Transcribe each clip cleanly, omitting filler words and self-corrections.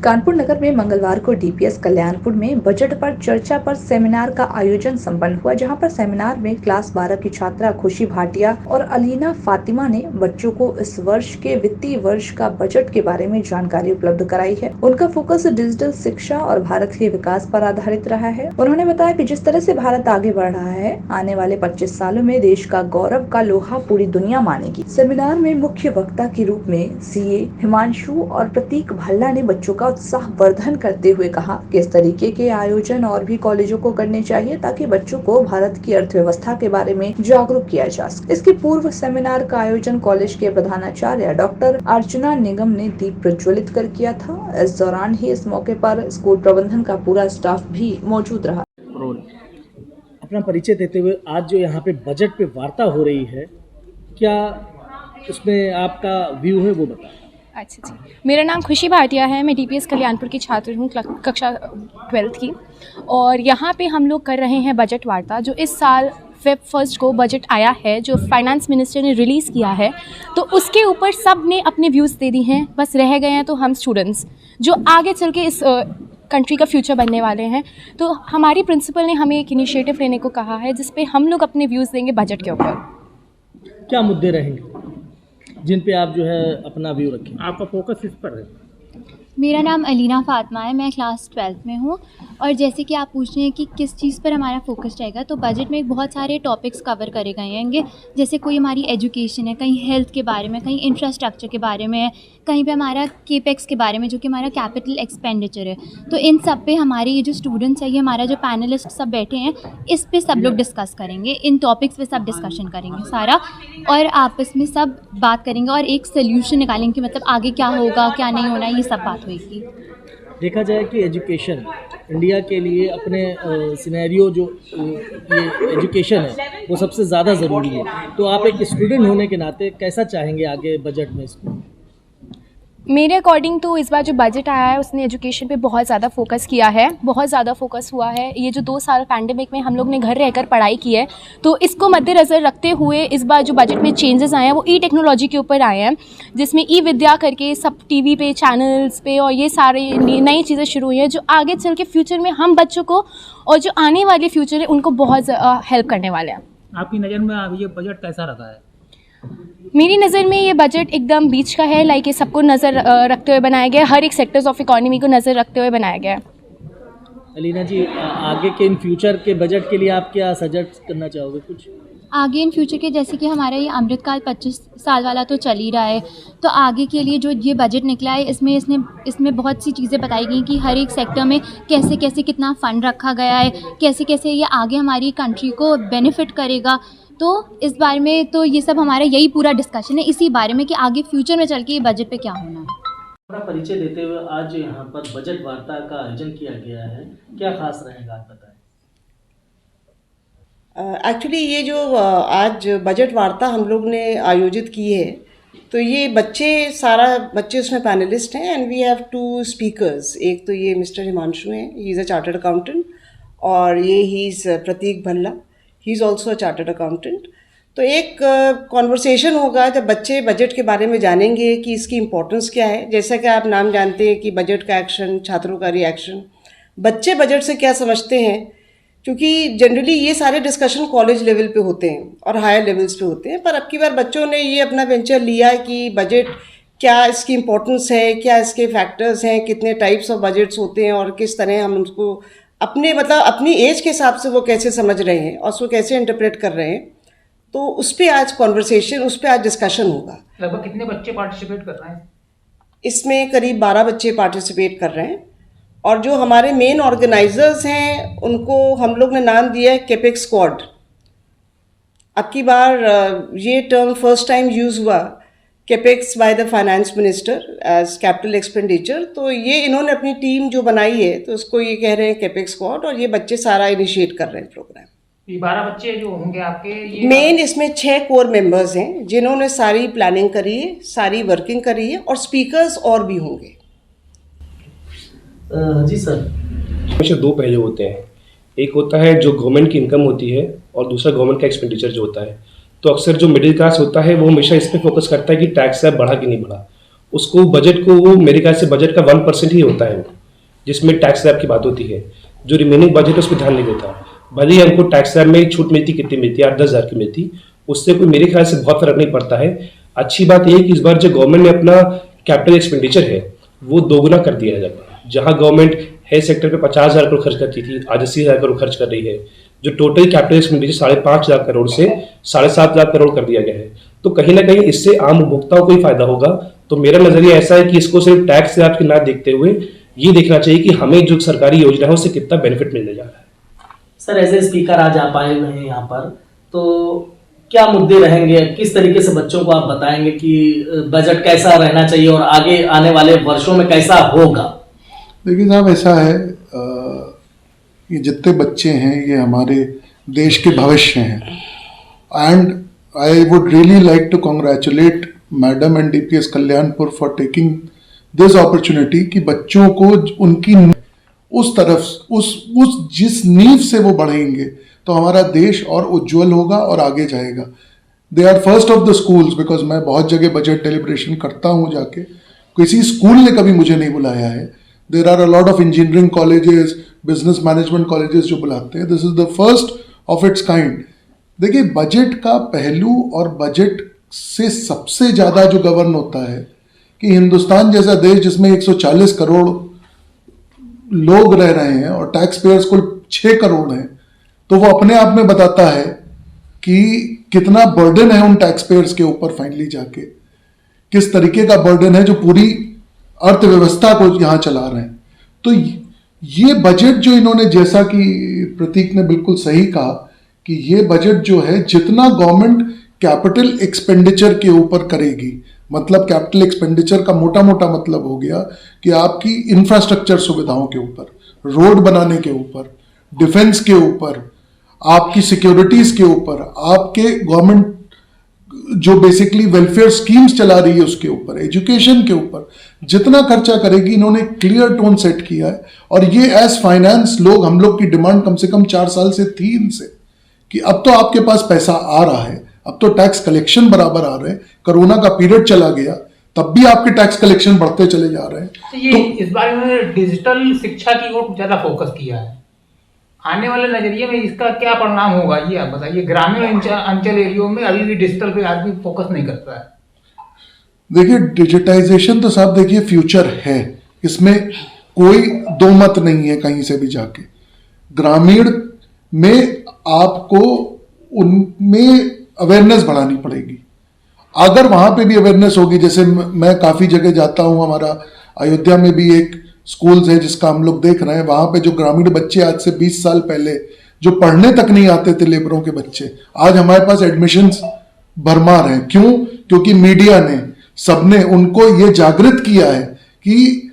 कानपुर नगर में मंगलवार को डीपीएस कल्याणपुर में बजट पर चर्चा पर सेमिनार का आयोजन संपन्न हुआ, जहां पर सेमिनार में क्लास 12 की छात्रा खुशी भाटिया और अलीना फातिमा ने बच्चों को इस वर्ष के वित्तीय वर्ष का बजट के बारे में जानकारी उपलब्ध कराई है। उनका फोकस डिजिटल शिक्षा और भारत के विकास पर आधारित रहा है। उन्होंने बताया कि जिस तरह से भारत आगे बढ़ रहा है, आने वाले 25 सालों में देश का गौरव का लोहा पूरी दुनिया मानेगी। सेमिनार में मुख्य वक्ता के रूप में सीए हिमांशु और प्रतीक भल्ला ने बच्चों का उत्साह वर्धन करते हुए कहा कि इस तरीके के आयोजन और भी कॉलेजों को करने चाहिए ताकि बच्चों को भारत की अर्थव्यवस्था के बारे में जागरूक किया जा सके। इसके पूर्व सेमिनार का आयोजन कॉलेज के प्रधानाचार्य डॉक्टर अर्चना निगम ने दीप प्रज्वलित कर किया था। इस दौरान ही इस मौके पर स्कूल प्रबंधन का पूरा स्टाफ भी मौजूद रहा। अपना परिचय देते हुए आज जो यहाँ पे बजट पे वार्ता हो रही है, क्या उसमें आपका व्यू है वो बताएं। अच्छा जी, मेरा नाम खुशी भाटिया है। मैं डीपीएस कल्याणपुर की छात्र हूँ, कक्षा 12th की। और यहाँ पे हम लोग कर रहे हैं बजट वार्ता, जो इस साल Feb 1 को बजट आया है, जो फाइनेंस मिनिस्टर ने रिलीज़ किया है। तो उसके ऊपर सब ने अपने व्यूज़ दे दी हैं। बस रह गए हैं तो हम स्टूडेंट्स, जो आगे चल के इस कंट्री का फ्यूचर बनने वाले हैं। तो हमारी प्रिंसिपल ने हमें एक इनिशिएटिव लेने को कहा है, जिस पे हम लोग अपने व्यूज़ देंगे बजट के ऊपर। क्या मुद्दे रहेंगे जिन पे आप जो है अपना व्यू रखें? आपका फोकस इस पर है। मेरा नाम अलीना फातिमा है, मैं क्लास 12th में हूँ। और जैसे कि आप पूछ रहे हैं कि किस चीज़ पर हमारा फोकस रहेगा, तो बजट में बहुत सारे टॉपिक्स कवर करे गए होंगे। जैसे कोई हमारी एजुकेशन है, कहीं हेल्थ के बारे में, कहीं इंफ्रास्ट्रक्चर के बारे में है, कहीं पे हमारा केपेक्स के बारे में, जो कि हमारा कैपिटल एक्सपेंडिचर है। तो इन सब पे हमारे ये जो स्टूडेंट्स है, ये हमारा जो पैनलिस्ट सब बैठे हैं, इस पे सब लोग डिस्कस करेंगे, इन टॉपिक्स पे सब डिस्कशन करेंगे सारा, और आपस में सब बात करेंगे और एक सोल्यूशन निकालेंगे कि मतलब आगे क्या होगा, क्या नहीं होना, ये सब बात होगी। देखा जाए कि एजुकेशन इंडिया के लिए अपने सिनेरियो जो ये एजुकेशन है वो सबसे ज़्यादा ज़रूरी है। तो आप एक स्टूडेंट होने के नाते कैसा चाहेंगे आगे बजट में इसको? मेरे अकॉर्डिंग तो इस बार जो बजट आया है उसने एजुकेशन पे बहुत ज़्यादा फोकस किया है, बहुत ज़्यादा फोकस हुआ है। ये जो 2 साल पैंडेमिक में हम लोग ने घर रहकर पढ़ाई की है, तो इसको मद्देनज़र रखते हुए इस बार जो बजट में चेंजेस आए हैं वो ई टेक्नोलॉजी के ऊपर आए हैं, जिसमें ई विद्या करके सब टीवी पे, चैनल्स पे, और ये सारे नई चीज़ें शुरू हुई हैं, जो आगे चल के फ्यूचर में हम बच्चों को और जो आने वाले फ्यूचर है उनको बहुत हेल्प करने वाले हैं। आपकी नज़र में अभी ये बजट कैसा रहा है? मेरी नज़र में ये बजट एकदम बीच का है। लाइक ये सबको नज़र रखते हुए बनाया गया है, हर एक सेक्टर्स ऑफ इकोनॉमी को नज़र रखते हुए बनाया गया है। अलीना जी, आगे के इन फ्यूचर के बजट के लिए आप क्या सजेस्ट करना चाहोगे कुछ? आगे इन फ्यूचर के, जैसे कि हमारा ये अमृतकाल 25 साल वाला तो चल ही रहा है, तो आगे के लिए जो ये बजट निकला है, इसमें बहुत सी चीज़ें बताई गई कि हर एक सेक्टर में कैसे कैसे कितना फ़ंड रखा गया है, कैसे कैसे ये आगे हमारी कंट्री को बेनिफिट करेगा। तो इस बारे में तो ये सब हमारा यही पूरा डिस्कशन है, इसी बारे में कि आगे फ्यूचर में चल के ये बजट पे क्या होना है। अपना परिचय देते हुए आज यहाँ पर बजट वार्ता का आयोजन किया गया है, क्या खास रहेगा आप बताएं। एक्चुअली ये जो आज बजट वार्ता हम लोग ने आयोजित की है, तो ये बच्चे उसमें पैनलिस्ट हैं, एंड वी हैव 2 स्पीकर्स। एक तो ये मिस्टर हिमांशु हैं, he is a chartered accountant, और ये he is Prateek Bhalla, he is also a chartered accountant. तो एक कॉन्वर्सेशन होगा जब बच्चे बजट के बारे में जानेंगे कि इसकी इम्पोर्टेंस क्या है। जैसा कि आप नाम जानते हैं कि बजट का एक्शन, छात्रों का रिएक्शन, बच्चे बजट से क्या समझते हैं, क्योंकि जनरली ये सारे डिस्कशन कॉलेज लेवल पे होते हैं और हायर लेवल्स पे होते हैं, पर अब की बार बच्चों ने ये अपना वेंचर लिया कि बजट क्या, इसकी इम्पोर्टेंस है, क्या इसके फैक्टर्स हैं, कितने टाइप्स ऑफ बजट्स होते हैं और किस तरह हम उसको अपनी एज के हिसाब से वो कैसे समझ रहे हैं और उसको कैसे इंटरप्रेट कर रहे हैं। तो उस पर आज कॉन्वर्सेशन, उस पर आज डिस्कशन होगा। लगभग कितने बच्चे पार्टिसिपेट कर रहे हैं? इसमें करीब 12 बच्चे पार्टिसिपेट कर रहे हैं, और जो हमारे मेन ऑर्गेनाइजर्स हैं उनको हम लोग ने नाम दिया है केपेक्स स्क्वाड। अब की बार ये टर्म फर्स्ट टाइम यूज़ हुआ, capex by the finance minister as capital expenditure. तो ये इन्होंने अपनी टीम जो बनाई है, तो उसको ये कह रहे हैं केपेक्स स्क्वाड, और ये बच्चे सारा इनिशिएट कर रहे हैं प्रोग्राम। ये 12 बच्चे जो होंगे आपके, मेन इसमें 6 कोर मेंबर्स हैं जिन्होंने सारी प्लानिंग करी है, सारी वर्किंग करी है, और स्पीकर्स और भी होंगे। जी सर, हमेशा दो पहलू होते हैं, एक होता है जो गवर्नमेंट की इनकम होती है और दूसरा गवर्नमेंट का एक्सपेंडिचर जो होता है। तो अक्सर जो मिडिल क्लास होता है वो हमेशा इस पर फोकस करता है कि टैक्स स्लैब बढ़ा कि नहीं बढ़ा। उसको बजट को, वो मेरे ख्याल से बजट का 1% ही होता है वो, जिसमें टैक्स स्लैब की बात होती है। जो रिमेनिंग बजट है उस पर ध्यान नहीं देता। भले ही हमको टैक्स स्लैब में छूट मिलती, कितनी मिलती है, 8-10 हज़ार की मिलती, उससे कोई मेरे ख्याल से बहुत फर्क नहीं पड़ता है। अच्छी बात यह है कि इस बार जो गवर्नमेंट ने अपना कैपिटल एक्सपेंडिचर है वो दोगुना कर दिया है। जहां गवर्नमेंट हेल्थ सेक्टर पे 50,000 करोड़ खर्च करती थी, आज 80,000 करोड़ खर्च कर रही है। जो टोटल कैपिटल एक्सपेंडिचर 5,500 करोड़ से 7,500 करोड़ कर दिया गया है। तो कहीं ना कहीं इससे आम उपभोक्ताओं को ही फायदा होगा। तो मेरा नजरिया ऐसा है कि इसको सिर्फ टैक्स स्लैब की ना देखते हुए ये देखना चाहिए कि हमें जो सरकारी योजना है उससे कितना बेनिफिट मिलने जा रहा है। सर, एज ए स्पीकर आज आप आए हुए हैं यहाँ पर, तो क्या मुद्दे रहेंगे, किस तरीके से बच्चों को आप बताएंगे कि बजट कैसा रहना चाहिए और आगे आने वाले वर्षों में कैसा होगा? देखिए साहब, ऐसा है, ये जितने बच्चे हैं ये हमारे देश के भविष्य हैं। And I would really like to congratulate madam and DPS Kalyanpur for taking this opportunity कि बच्चों को उनकी उस तरफ उस जिस नींव से वो बढ़ेंगे तो हमारा देश और उज्जवल होगा और आगे जाएगा। They are first of the schools, because मैं बहुत जगह बजट डेलिब्रेशन करता हूँ जाके, किसी स्कूल ने कभी मुझे नहीं बुलाया है। There are a lot of engineering colleges, business management colleges जो बुलाते हैं। This is the first of its kind. देखिए, बजट का पहलू और बजट से सबसे ज़्यादा जो गवर्न होता है कि हिंदुस्तान जैसा देश जिसमें 140 करोड़ लोग रह रहे हैं और टैक्स पेयर्स कुल 6 करोड़ हैं, तो वो अपने आप में बताता है कि कितना बर्डन है उन टैक्स पेयर्स के ऊपर। फाइनली जाके किस तरीके का बर्डन है जो पूरी अर्थव्यवस्था को यहां चला रहे हैं। तो ये बजट जो इन्होंने, जैसा कि प्रतीक ने बिल्कुल सही कहा कि ये बजट जो है जितना गवर्नमेंट कैपिटल एक्सपेंडिचर के ऊपर करेगी, मतलब कैपिटल एक्सपेंडिचर का मोटा मोटा मतलब हो गया कि आपकी इंफ्रास्ट्रक्चर सुविधाओं के ऊपर, रोड बनाने के ऊपर, डिफेंस के ऊपर, आपकी सिक्योरिटीज के ऊपर, आपके गवर्नमेंट जो बेसिकली वेलफेयर स्कीम्स चला रही है उसके ऊपर, एजुकेशन के ऊपर जितना खर्चा करेगी, इन्होंने क्लियर टोन सेट किया है। और ये एज फाइनेंस लोग, हम लोग की डिमांड कम से कम 4 साल से थी इनसे कि अब तो आपके पास पैसा आ रहा है, अब तो टैक्स कलेक्शन बराबर आ रहे हैं। कोरोना का पीरियड चला गया तब भी आपके टैक्स कलेक्शन बढ़ते चले जा रहे हैं। तो ये इस बार इन्होंने डिजिटल शिक्षा की ओर ज्यादा फोकस किया है। आने वाले नजरिए में इसका क्या परिणाम होगा, ये आप बताइए। ग्रामीण अंचल एरियो में अभी भी डिजिटल पे आदमी फोकस नहीं करता है। देखिए, डिजिटाइजेशन तो साहब देखिए फ्यूचर है, इसमें कोई दो मत नहीं है कहीं से भी जाके। ग्रामीण में आपको उनमें अवेयरनेस बढ़ानी पड़ेगी। अगर वहां पे भी अवेयरनेस होगी, जैसे मैं काफी जगह जाता हूं, हमारा अयोध्या में भी एक स्कूल्स है जिसका हम लोग देख रहे हैं, वहां पे जो ग्रामीण बच्चे आज से 20 साल पहले जो पढ़ने तक नहीं आते थे, लेबरों के बच्चे, आज हमारे पास एडमिशन्स भरमार हैं। क्यों? क्योंकि मीडिया ने, सबने उनको ये जागृत किया है कि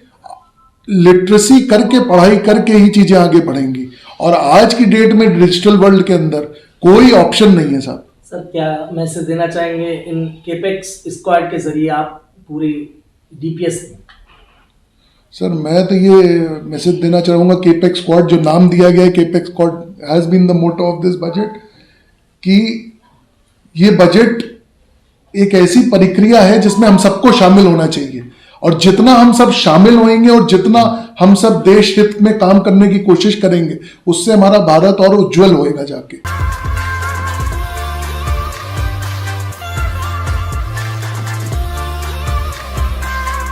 लिटरेसी करके, पढ़ाई करके ही चीजें आगे बढ़ेंगी। और आज की डेट में डिजिटल वर्ल्ड के अंदर कोई ऑप्शन नहीं है साहब। सर, क्या मैसेज देना चाहेंगे इन केपेक्स स्क्वाड के जरिए आप पूरी DPS? सर, मैं तो ये मैसेज देना चाहूंगा, केपेक्स स्क्वाड जो नाम दिया गया है, capex squad has been the motto of this budget, कि ये बजट एक ऐसी प्रक्रिया है जिसमें हम सबको शामिल होना चाहिए। और जितना हम सब शामिल होंगे और जितना हम सब देश हित में काम करने की कोशिश करेंगे, उससे हमारा भारत और उज्जवल होएगा जाके।